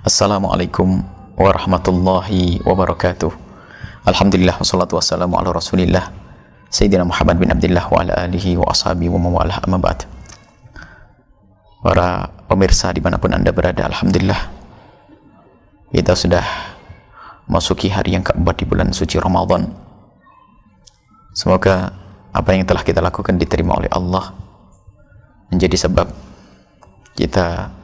Assalamualaikum warahmatullahi wabarakatuh. Alhamdulillah wassalatu wassalamu ala rasulillah Sayyidina Muhammad bin Abdillah wa ala alihi wa ashabihi wa mawalah amma ba'd. Para pemirsa dimanapun anda berada, alhamdulillah kita sudah masuki hari yang keempat di bulan suci Ramadan. Semoga apa yang telah kita lakukan diterima oleh Allah, menjadi sebab kita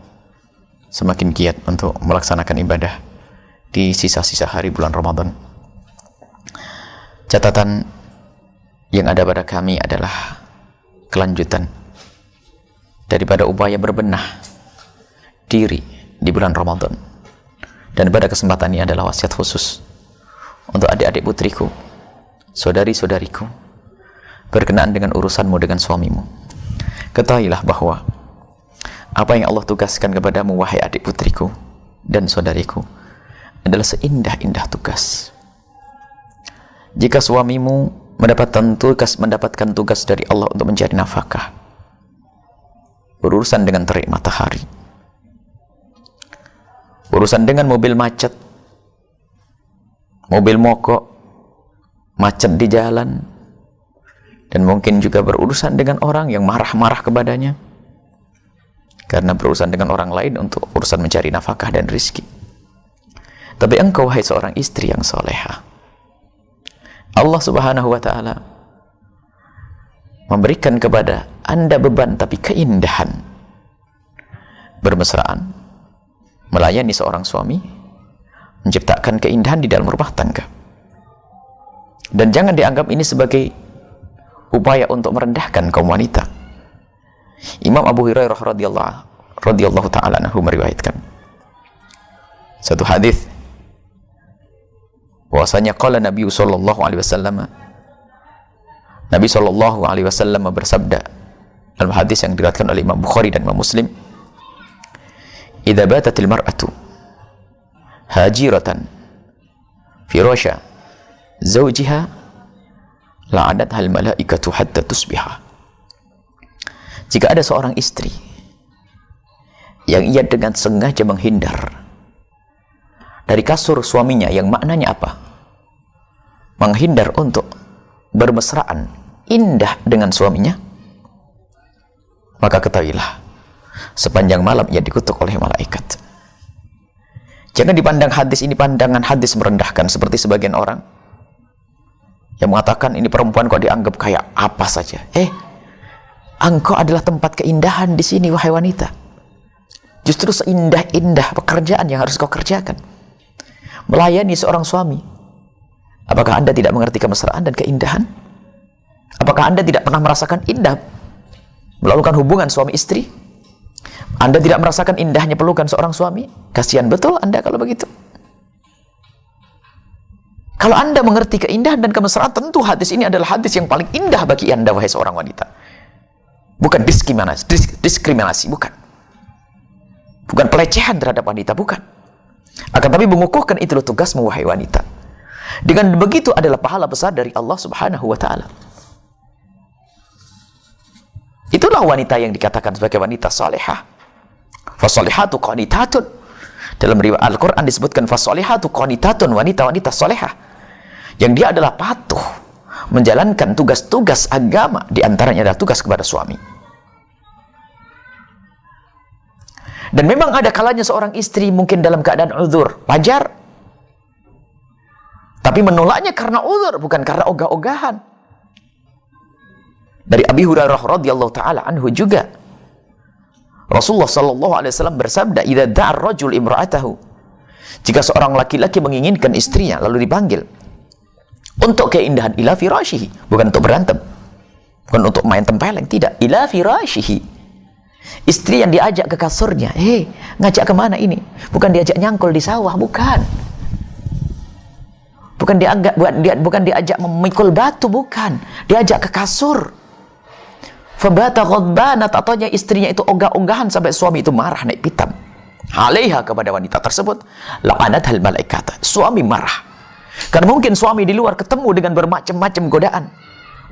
semakin giat untuk melaksanakan ibadah di sisa-sisa hari bulan Ramadan. Catatan yang ada pada kami adalah kelanjutan daripada upaya berbenah diri di bulan Ramadan. Dan pada kesempatan ini adalah wasiat khusus untuk adik-adik putriku, saudari-saudariku, berkenaan dengan urusanmu dengan suamimu. Ketahuilah bahwa apa yang Allah tugaskan kepadamu, wahai adik putriku dan saudariku, adalah seindah-indah tugas. Jika suamimu mendapatkan tugas dari Allah untuk mencari nafkah, berurusan dengan terik matahari, urusan dengan mobil macet, mobil mogok, macet di jalan, dan mungkin juga berurusan dengan orang yang marah-marah kepadanya karena berurusan dengan orang lain untuk urusan mencari nafkah dan rizki. Tapi engkau, wahai seorang istri yang soleha, Allah subhanahu wa ta'ala memberikan kepada anda beban tapi keindahan, bermesraan, melayani seorang suami, menciptakan keindahan di dalam rumah tangga. Dan jangan dianggap ini sebagai upaya untuk merendahkan kaum wanita. Imam Abu Hurairah radhiyallahu ta'ala anhu meriwayatkan satu hadis bahwasanya qala Nabi sallallahu alaihi wasallam, Nabi sallallahu alaihi wasallam bersabda dalam hadis yang diriwayatkan oleh Imam Bukhari dan Imam Muslim, idza batatil mar'atu hajiratan firasha zawjiha la'anatha al malaikatu hatta tusbiha. Jika ada seorang istri yang ia dengan sengaja menghindar dari kasur suaminya, yang maknanya apa? Menghindar untuk bermesraan indah dengan suaminya, maka ketahuilah sepanjang malam ia dikutuk oleh malaikat. Jangan dipandang hadis ini pandangan hadis merendahkan seperti sebagian orang yang mengatakan ini perempuan kok dianggap kayak apa saja. Engkau adalah tempat keindahan di sini, wahai wanita. Justru seindah-indah pekerjaan yang harus kau kerjakan, melayani seorang suami. Apakah anda tidak mengerti kemesraan dan keindahan? Apakah anda tidak pernah merasakan indah melakukan hubungan suami istri? Anda tidak merasakan indahnya pelukan seorang suami? Kasihan betul anda kalau begitu. Kalau anda mengerti keindahan dan kemesraan, tentu hadis ini adalah hadis yang paling indah bagi anda, wahai seorang wanita. Bukan diskriminasi, bukan pelecehan terhadap wanita, bukan. Akan tapi mengukuhkan itu tugasmu, wahai wanita. Dengan begitu adalah pahala besar dari Allah subhanahu wa ta'ala. Itulah wanita yang dikatakan sebagai wanita salihah. Fasolihatu qanitatun. Dalam riwayat Al-Quran disebutkan fasolihatu qanitatun, wanita-wanita salihah, yang dia adalah patuh menjalankan tugas-tugas agama, diantaranya adalah tugas kepada suami. Dan memang ada kalanya seorang istri mungkin dalam keadaan uzur, wajar, tapi menolaknya karena uzur, bukan karena ogah-ogahan. Dari Abi Hurairah radhiyallahu ta'ala anhu juga, Rasulullah sallallahu alaihi wasallam bersabda, idza da'a ar-rajul imra'atahu, jika seorang laki-laki menginginkan istrinya lalu dipanggil untuk keindahan, ila firashihi, bukan untuk berantem, bukan untuk main tempeleng, tidak, ila firashihi. Istri yang diajak ke kasurnya, ngajak kemana ini? Bukan diajak nyangkul di sawah, bukan. Bukan diajak memikul batu, bukan. Diajak ke kasur. Fabata ghadbanat, ataunya istrinya itu ogah-ogahan sampai suami itu marah naik pitam. Alaiha, kepada wanita tersebut, la'anathal malaikat. Suami marah. Karena mungkin suami di luar ketemu dengan bermacam-macam godaan.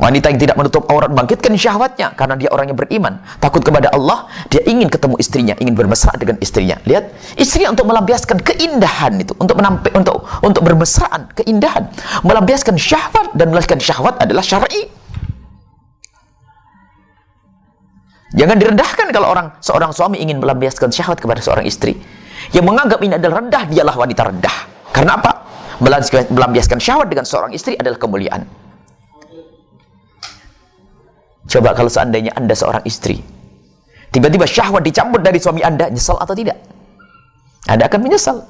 Wanita yang tidak menutup aurat bangkitkan syahwatnya karena dia orang yang beriman, takut kepada Allah, dia ingin ketemu istrinya, ingin bermesra dengan istrinya. Lihat, istrinya untuk melampiaskan keindahan itu, untuk bermesraan, keindahan, melampiaskan syahwat, dan melampiaskan syahwat adalah syar'i. Jangan direndahkan kalau seorang suami ingin melampiaskan syahwat kepada seorang istri. Yang menganggap ini adalah rendah, dialah wanita rendah. Karena apa? Melampiaskan syahwat dengan seorang istri adalah kemuliaan. Coba kalau seandainya Anda seorang istri, tiba-tiba syahwat dicabut dari suami Anda, nyesal atau tidak? Anda akan menyesal.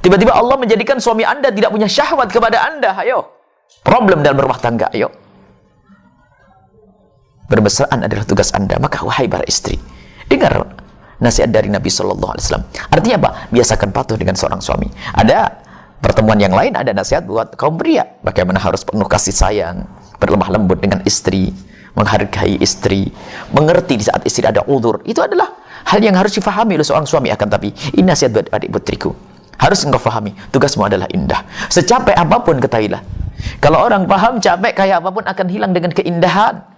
Tiba-tiba Allah menjadikan suami Anda tidak punya syahwat kepada Anda, ayo. Problem dalam rumah tangga, ayo. Bermesraan adalah tugas Anda. Maka wahai para istri, dengar nasihat dari Nabi Shallallahu Alaihi Wasallam. Artinya apa? Biasakan patuh dengan seorang suami. Ada pertemuan yang lain, ada nasihat buat kaum pria. Bagaimana harus penuh kasih sayang, berlemah lembut dengan istri, menghargai istri, mengerti di saat istri ada uzur. Itu adalah hal yang harus difahami oleh seorang suami. Akan tapi ini nasihat buat adik putriku, harus engkau fahami, tugasmu adalah indah. Secapek apapun ketahuilah, kalau orang paham capek kayak apapun akan hilang dengan keindahan.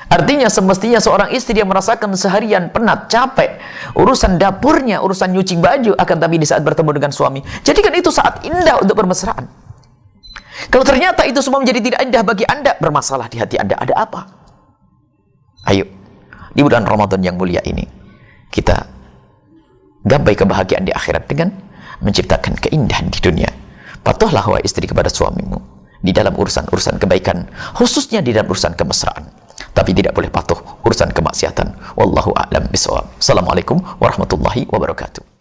Artinya semestinya seorang istri yang merasakan seharian penat, capek, urusan dapurnya, urusan nyuci baju, akan tapi di saat bertemu dengan suami, jadikan itu saat indah untuk bermesraan. Kalau ternyata itu semua menjadi tidak indah bagi Anda, bermasalah di hati Anda, ada apa? Ayo, di bulan Ramadan yang mulia ini, kita gapai kebahagiaan di akhirat dengan menciptakan keindahan di dunia. Patuhlah wahai istri kepada suamimu di dalam urusan-urusan kebaikan, khususnya di dalam urusan kemesraan. Tapi tidak boleh patuh urusan kemaksiatan. Wallahu a'lam bishawab. Assalamualaikum warahmatullahi wabarakatuh.